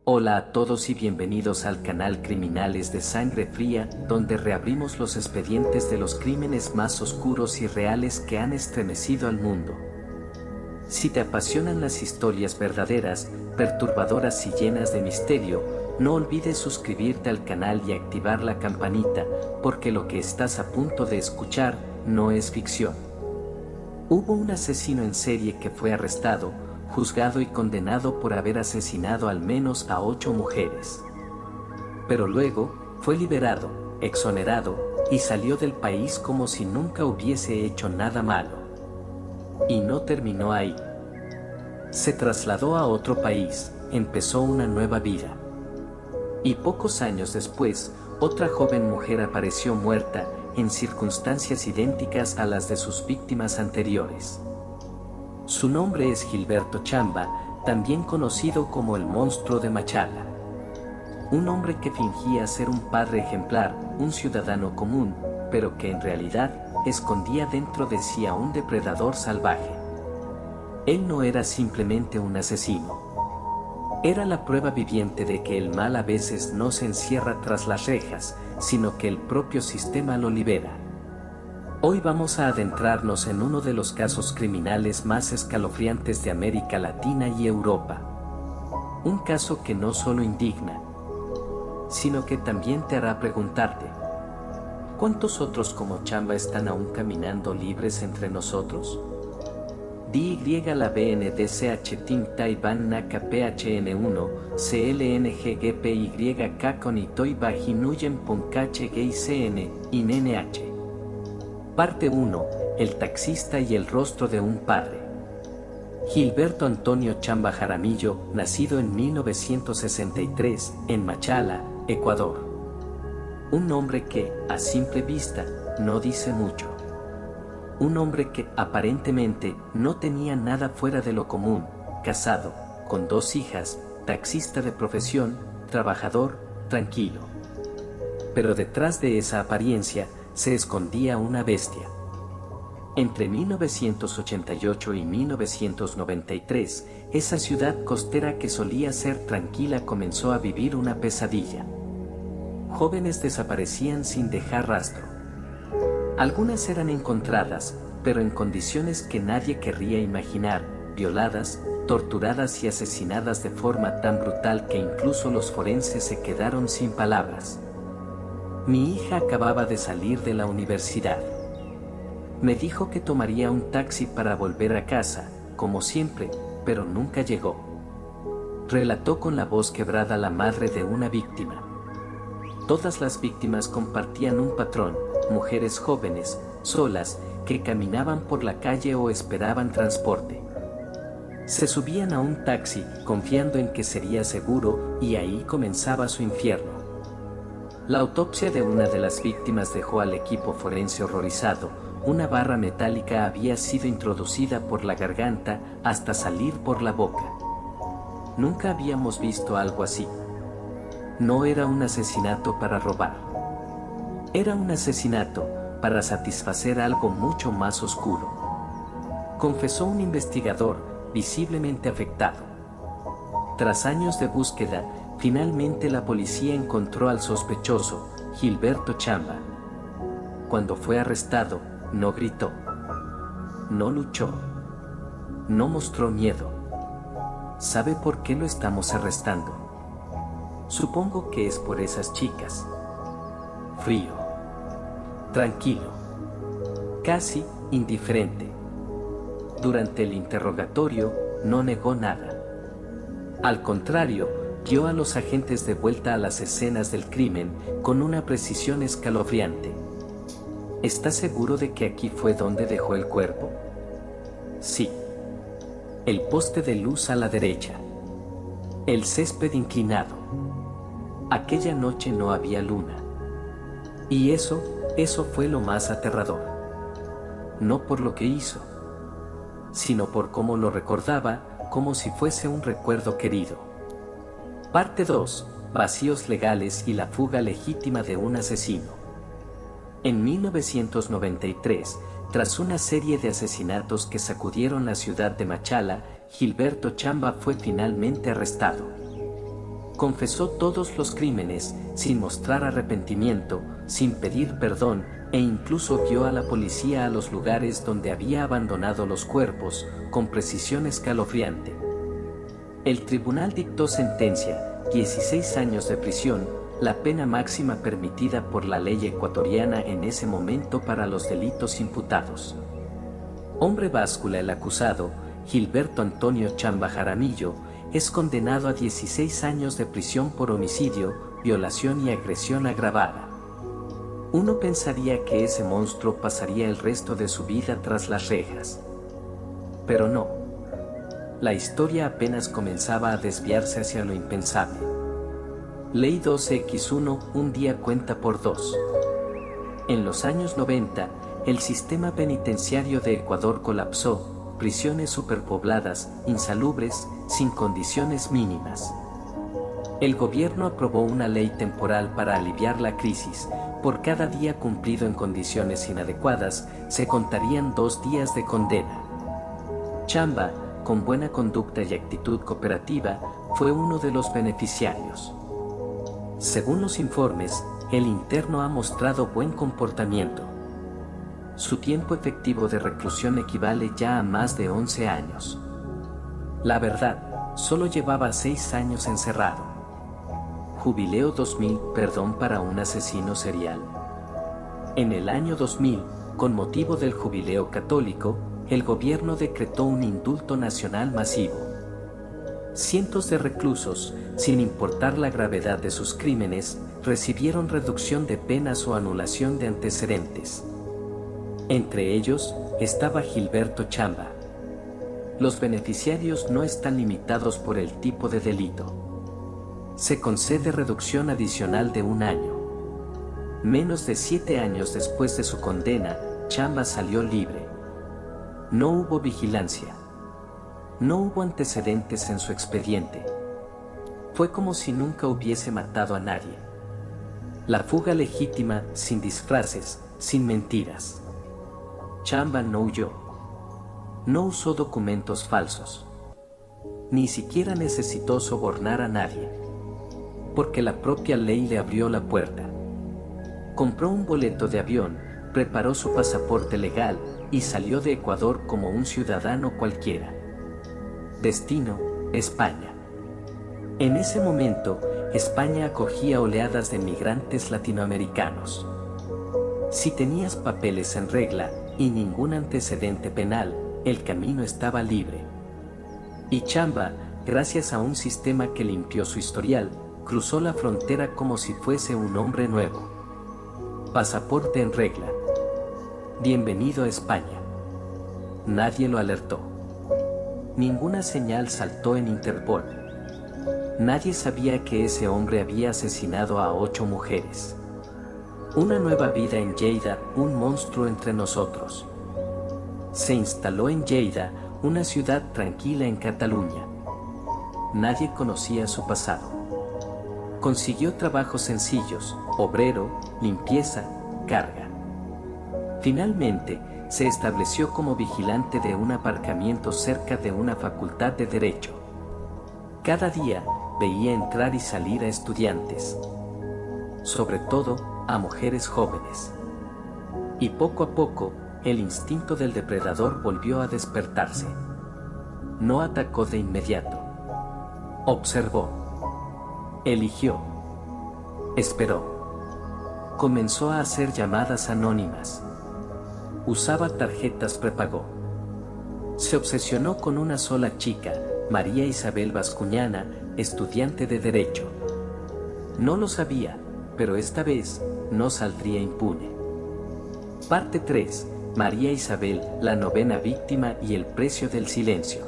Hola a todos y bienvenidos al canal Criminales de Sangre Fría, donde reabrimos los expedientes de los crímenes más oscuros y reales que han estremecido al mundo. Si te apasionan las historias verdaderas, perturbadoras y llenas de misterio, no olvides suscribirte al canal y activar la campanita, porque lo que estás a punto de escuchar no es ficción. Hubo un asesino en serie que fue arrestado, juzgado y condenado por haber asesinado al menos a 8 mujeres. Pero luego, fue liberado, exonerado, y salió del país como si nunca hubiese hecho nada malo. Y no terminó ahí. Se trasladó a otro país, empezó una nueva vida. Y pocos años después, otra joven mujer apareció muerta, en circunstancias idénticas a las de sus víctimas anteriores. Su nombre es Gilberto Chamba, también conocido como el monstruo de Machala. Un hombre que fingía ser un padre ejemplar, un ciudadano común, pero que en realidad escondía dentro de sí a un depredador salvaje. Él no era simplemente un asesino. Era la prueba viviente de que el mal a veces no se encierra tras las rejas, sino que el propio sistema lo libera. Hoy vamos a adentrarnos en uno de los casos criminales más escalofriantes de América Latina y Europa. Un caso que no solo indigna, sino que también te hará preguntarte: ¿cuántos otros como Chamba están aún caminando libres entre nosotros? DY la BNDCH Tim Taiwan Naka PHN1 CLNGGPYK Conitoy Bajinuyen Poncache Gay CN INNH. Parte 1. El taxista y el rostro de un padre. Gilberto Antonio Chamba Jaramillo, nacido en 1963, en Machala, Ecuador. Un nombre que, a simple vista, no dice mucho. Un hombre que, aparentemente, no tenía nada fuera de lo común, casado, con 2 hijas, taxista de profesión, trabajador, tranquilo. Pero detrás de esa apariencia, se escondía una bestia. Entre 1988 y 1993, esa ciudad costera que solía ser tranquila comenzó a vivir una pesadilla. Jóvenes desaparecían sin dejar rastro. Algunas eran encontradas, pero en condiciones que nadie querría imaginar, violadas, torturadas y asesinadas de forma tan brutal que incluso los forenses se quedaron sin palabras. Mi hija acababa de salir de la universidad. Me dijo que tomaría un taxi para volver a casa, como siempre, pero nunca llegó. Relató con la voz quebrada la madre de una víctima. Todas las víctimas compartían un patrón: mujeres jóvenes, solas, que caminaban por la calle o esperaban transporte. Se subían a un taxi, confiando en que sería seguro, y ahí comenzaba su infierno. La autopsia de una de las víctimas dejó al equipo forense horrorizado. Una barra metálica había sido introducida por la garganta hasta salir por la boca. Nunca habíamos visto algo así. No era un asesinato para robar. Era un asesinato para satisfacer algo mucho más oscuro, confesó un investigador, visiblemente afectado. Tras años de búsqueda, finalmente la policía encontró al sospechoso, Gilberto Chamba. Cuando fue arrestado, no gritó, no luchó, no mostró miedo. ¿Sabe por qué lo estamos arrestando? Supongo que es por esas chicas. Frío, tranquilo, casi indiferente. Durante el interrogatorio, no negó nada. Al contrario, guió a los agentes de vuelta a las escenas del crimen con una precisión escalofriante. ¿Está seguro de que aquí fue donde dejó el cuerpo? Sí. El poste de luz a la derecha. El césped inclinado. Aquella noche no había luna. Y eso fue lo más aterrador. No por lo que hizo, sino por cómo lo recordaba, como si fuese un recuerdo querido. Parte 2. Vacíos legales y la fuga legítima de un asesino. En 1993, tras una serie de asesinatos que sacudieron la ciudad de Machala, Gilberto Chamba fue finalmente arrestado. Confesó todos los crímenes, sin mostrar arrepentimiento, sin pedir perdón, e incluso guió a la policía a los lugares donde había abandonado los cuerpos, con precisión escalofriante. El tribunal dictó sentencia, 16 años de prisión, la pena máxima permitida por la ley ecuatoriana en ese momento para los delitos imputados. Hombre báscula el acusado, Gilberto Antonio Chamba Jaramillo, es condenado a 16 años de prisión por homicidio, violación y agresión agravada. Uno pensaría que ese monstruo pasaría el resto de su vida tras las rejas. Pero no. La historia apenas comenzaba a desviarse hacia lo impensable. Ley 12X1, un día cuenta por dos. En los años 90, el sistema penitenciario de Ecuador colapsó, prisiones superpobladas, insalubres, sin condiciones mínimas. El gobierno aprobó una ley temporal para aliviar la crisis. Por cada día cumplido en condiciones inadecuadas, se contarían 2 días de condena. Chamba, con buena conducta y actitud cooperativa, fue uno de los beneficiarios. Según los informes, el interno ha mostrado buen comportamiento. Su tiempo efectivo de reclusión equivale ya a más de 11 años. La verdad, solo llevaba 6 años encerrado. Jubileo 2000, perdón para un asesino serial. En el año 2000, con motivo del jubileo católico, el gobierno decretó un indulto nacional masivo. Cientos de reclusos, sin importar la gravedad de sus crímenes, recibieron reducción de penas o anulación de antecedentes. Entre ellos, estaba Gilberto Chamba. Los beneficiarios no están limitados por el tipo de delito. Se concede reducción adicional de 1 año. Menos de 7 años después de su condena, Chamba salió libre. No hubo vigilancia. No hubo antecedentes en su expediente. Fue como si nunca hubiese matado a nadie. La fuga legítima, sin disfraces, sin mentiras. Chamba no huyó. No usó documentos falsos. Ni siquiera necesitó sobornar a nadie. Porque la propia ley le abrió la puerta. Compró un boleto de avión, preparó su pasaporte legal y salió de Ecuador como un ciudadano cualquiera. Destino, España. En ese momento, España acogía oleadas de migrantes latinoamericanos. Si tenías papeles en regla y ningún antecedente penal, el camino estaba libre. Y Chamba, gracias a un sistema que limpió su historial, cruzó la frontera como si fuese un hombre nuevo. Pasaporte en regla. Bienvenido a España. Nadie lo alertó. Ninguna señal saltó en Interpol. Nadie sabía que ese hombre había asesinado a 8 mujeres. Una nueva vida en Lleida, un monstruo entre nosotros. Se instaló en Lleida, una ciudad tranquila en Cataluña. Nadie conocía su pasado. Consiguió trabajos sencillos, obrero, limpieza, carga. Finalmente, se estableció como vigilante de un aparcamiento cerca de una facultad de Derecho. Cada día, veía entrar y salir a estudiantes. Sobre todo, a mujeres jóvenes. Y poco a poco, el instinto del depredador volvió a despertarse. No atacó de inmediato. Observó. Eligió. Esperó. Comenzó a hacer llamadas anónimas. Usaba tarjetas prepago. Se obsesionó con una sola chica, María Isabel Bascuñana, estudiante de Derecho. No lo sabía, pero esta vez no saldría impune. Parte 3. María Isabel, la 9ª víctima y el precio del silencio.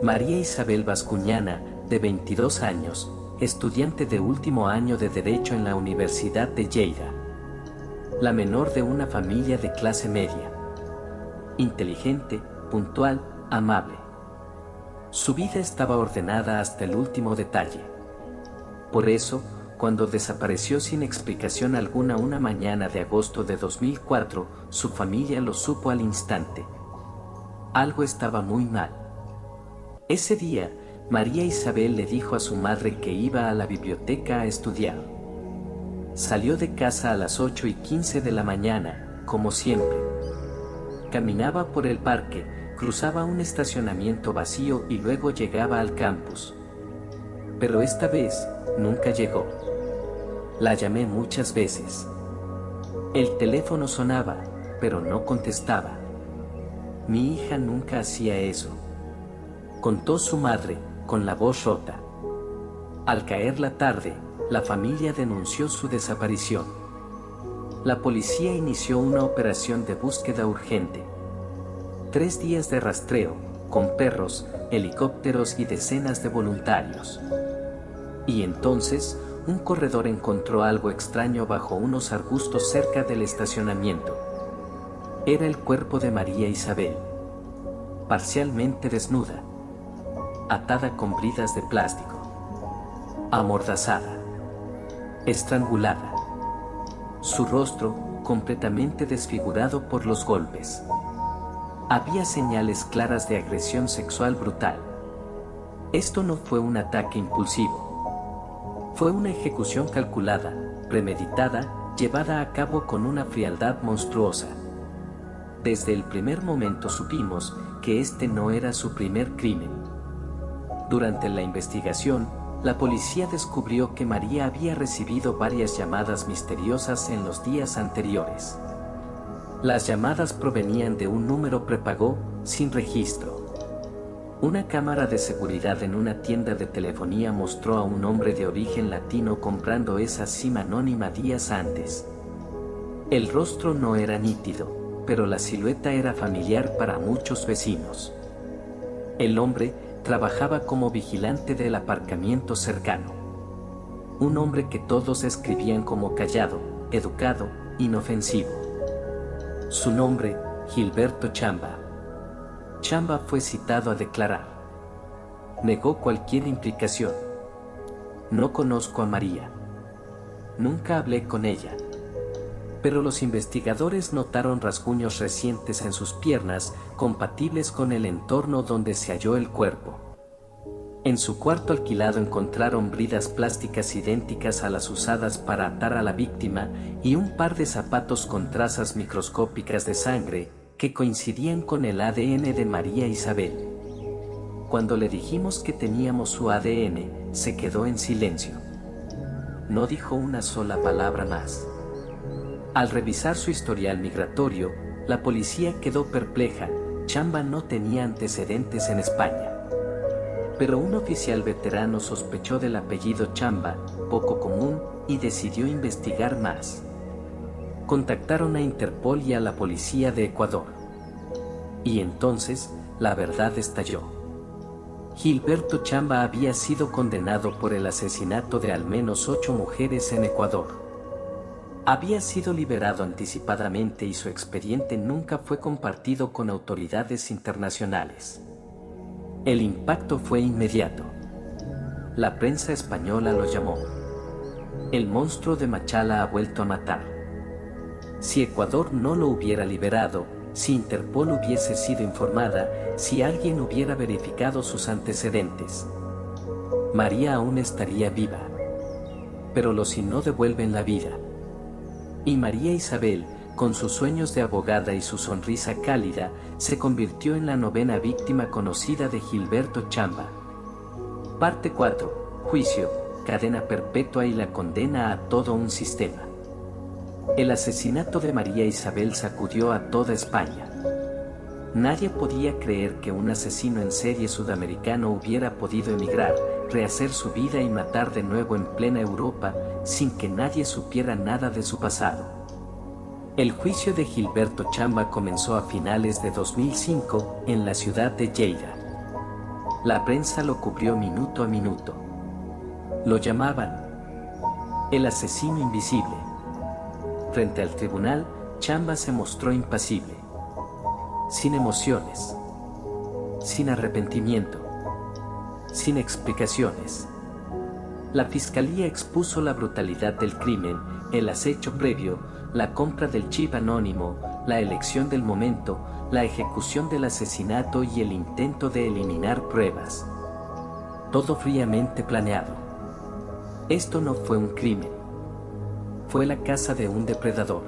María Isabel Bascuñana, de 22 años, estudiante de último año de Derecho en la Universidad de Lleida. La menor de una familia de clase media. Inteligente, puntual, amable. Su vida estaba ordenada hasta el último detalle. Por eso, cuando desapareció sin explicación alguna una mañana de agosto de 2004, su familia lo supo al instante. Algo estaba muy mal. Ese día, María Isabel le dijo a su madre que iba a la biblioteca a estudiar. Salió de casa a las 8:15 de la mañana, como siempre. Caminaba por el parque, cruzaba un estacionamiento vacío y luego llegaba al campus. Pero esta vez, nunca llegó. La llamé muchas veces. El teléfono sonaba, pero no contestaba. Mi hija nunca hacía eso, contó su madre, con la voz rota. Al caer la tarde, la familia denunció su desaparición. La policía inició una operación de búsqueda urgente. 3 días de rastreo, con perros, helicópteros y decenas de voluntarios. Y entonces, un corredor encontró algo extraño bajo unos arbustos cerca del estacionamiento. Era el cuerpo de María Isabel, parcialmente desnuda, atada con bridas de plástico, amordazada, estrangulada. Su rostro, completamente desfigurado por los golpes. Había señales claras de agresión sexual brutal. Esto no fue un ataque impulsivo. Fue una ejecución calculada, premeditada, llevada a cabo con una frialdad monstruosa. Desde el primer momento supimos que este no era su primer crimen. Durante la investigación, la policía descubrió que María había recibido varias llamadas misteriosas en los días anteriores. Las llamadas provenían de un número prepago, sin registro. Una cámara de seguridad en una tienda de telefonía mostró a un hombre de origen latino comprando esa SIM anónima días antes. El rostro no era nítido, pero la silueta era familiar para muchos vecinos. El hombre trabajaba como vigilante del aparcamiento cercano. Un hombre que todos describían como callado, educado, inofensivo. Su nombre, Gilberto Chamba. Chamba fue citado a declarar. Negó cualquier implicación. No conozco a María. Nunca hablé con ella. Pero los investigadores notaron rasguños recientes en sus piernas, compatibles con el entorno donde se halló el cuerpo. En su cuarto alquilado encontraron bridas plásticas idénticas a las usadas para atar a la víctima y un par de zapatos con trazas microscópicas de sangre, que coincidían con el ADN de María Isabel. Cuando le dijimos que teníamos su ADN, se quedó en silencio. No dijo una sola palabra más. Al revisar su historial migratorio, la policía quedó perpleja. Chamba no tenía antecedentes en España. Pero un oficial veterano sospechó del apellido Chamba, poco común, y decidió investigar más. Contactaron a Interpol y a la policía de Ecuador. Y entonces, la verdad estalló. Gilberto Chamba había sido condenado por el asesinato de al menos 8 mujeres en Ecuador. Había sido liberado anticipadamente y su expediente nunca fue compartido con autoridades internacionales. El impacto fue inmediato. La prensa española lo llamó: el monstruo de Machala ha vuelto a matar. Si Ecuador no lo hubiera liberado, si Interpol hubiese sido informada, si alguien hubiera verificado sus antecedentes, María aún estaría viva. Pero los no devuelven la vida. Y María Isabel, con sus sueños de abogada y su sonrisa cálida, se convirtió en la 9ª víctima conocida de Gilberto Chamba. Parte 4. Juicio, cadena perpetua y la condena a todo un sistema. El asesinato de María Isabel sacudió a toda España. Nadie podía creer que un asesino en serie sudamericano hubiera podido emigrar, rehacer su vida y matar de nuevo en plena Europa, sin que nadie supiera nada de su pasado. El juicio de Gilberto Chamba comenzó a finales de 2005 en la ciudad de Lleida. La prensa lo cubrió minuto a minuto. Lo llamaban el asesino invisible. Frente al tribunal, Chamba se mostró impasible, sin emociones, sin arrepentimiento, sin explicaciones. La fiscalía expuso la brutalidad del crimen, el acecho previo, la compra del chip anónimo, la elección del momento, la ejecución del asesinato y el intento de eliminar pruebas. todo fríamente planeado. Esto no fue un crimen. Fue la caza de un depredador.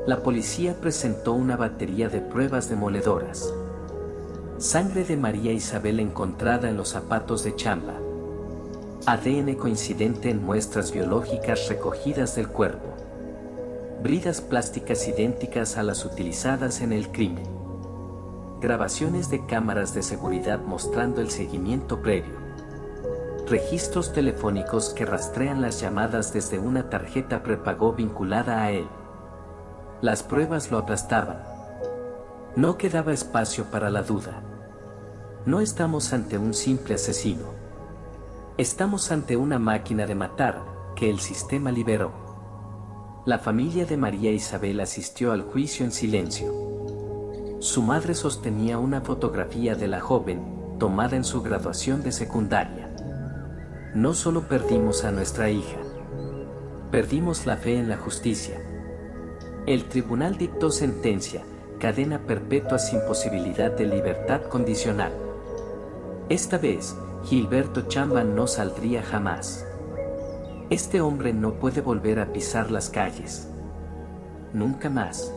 La policía presentó una batería de pruebas demoledoras. Sangre de María Isabel encontrada en los zapatos de Chamba. ADN coincidente en muestras biológicas recogidas del cuerpo. Bridas plásticas idénticas a las utilizadas en el crimen. Grabaciones de cámaras de seguridad mostrando el seguimiento previo. Registros telefónicos que rastrean las llamadas desde una tarjeta prepago vinculada a él. Las pruebas lo aplastaban. No quedaba espacio para la duda. No estamos ante un simple asesino. Estamos ante una máquina de matar que el sistema liberó. La familia de María Isabel asistió al juicio en silencio. Su madre sostenía una fotografía de la joven, tomada en su graduación de secundaria. No solo perdimos a nuestra hija, perdimos la fe en la justicia. El tribunal dictó sentencia, cadena perpetua sin posibilidad de libertad condicional. Esta vez, Gilberto Chamba no saldría jamás. Este hombre no puede volver a pisar las calles. Nunca más.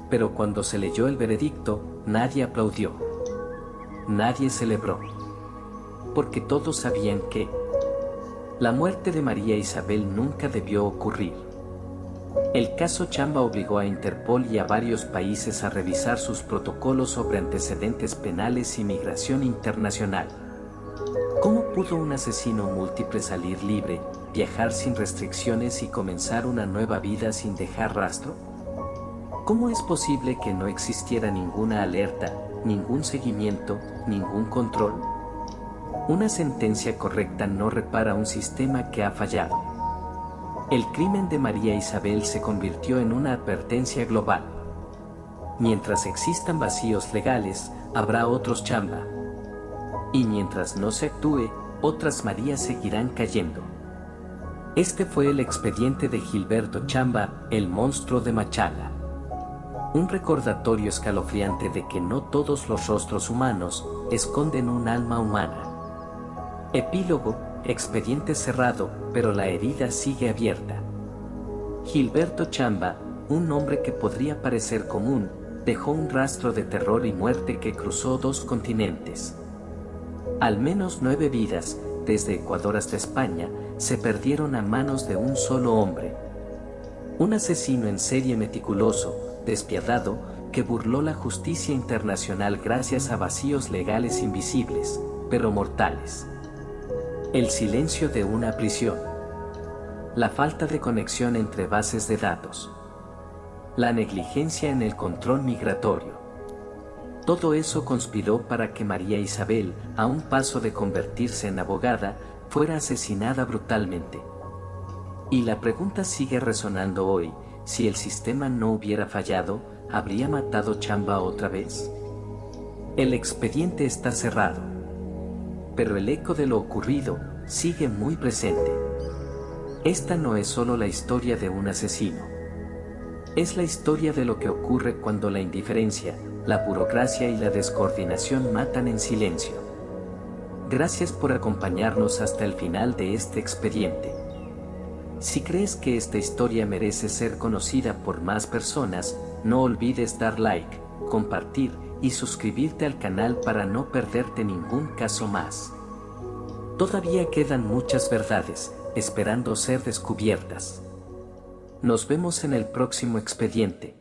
Pero cuando se leyó el veredicto, nadie aplaudió. Nadie celebró. Porque todos sabían que la muerte de María Isabel nunca debió ocurrir. El caso Chamba obligó a Interpol y a varios países a revisar sus protocolos sobre antecedentes penales y migración internacional. ¿Cómo pudo un asesino múltiple salir libre, viajar sin restricciones y comenzar una nueva vida sin dejar rastro? ¿Cómo es posible que no existiera ninguna alerta, ningún seguimiento, ningún control? Una sentencia correcta no repara un sistema que ha fallado. El crimen de María Isabel se convirtió en una advertencia global. Mientras existan vacíos legales, habrá otros Chamba. Y mientras no se actúe, otras Marías seguirán cayendo. Este fue el expediente de Gilberto Chamba, el monstruo de Machala. Un recordatorio escalofriante de que no todos los rostros humanos esconden un alma humana. Epílogo, expediente cerrado, pero la herida sigue abierta. Gilberto Chamba, un nombre que podría parecer común, dejó un rastro de terror y muerte que cruzó 2 continentes. Al menos 9 vidas, desde Ecuador hasta España, se perdieron a manos de un solo hombre. Un asesino en serie meticuloso, despiadado, que burló la justicia internacional gracias a vacíos legales invisibles, pero mortales. El silencio de una prisión. La falta de conexión entre bases de datos. La negligencia en el control migratorio. Todo eso conspiró para que María Isabel, a un paso de convertirse en abogada, fuera asesinada brutalmente. Y la pregunta sigue resonando hoy: si el sistema no hubiera fallado, ¿habría matado Chamba otra vez? El expediente está cerrado. Pero el eco de lo ocurrido sigue muy presente. Esta no es solo la historia de un asesino. Es la historia de lo que ocurre cuando la indiferencia, la burocracia y la descoordinación matan en silencio. Gracias por acompañarnos hasta el final de este expediente. Si crees que esta historia merece ser conocida por más personas, no olvides dar like, compartir y suscribirte al canal para no perderte ningún caso más. Todavía quedan muchas verdades esperando ser descubiertas. Nos vemos en el próximo expediente.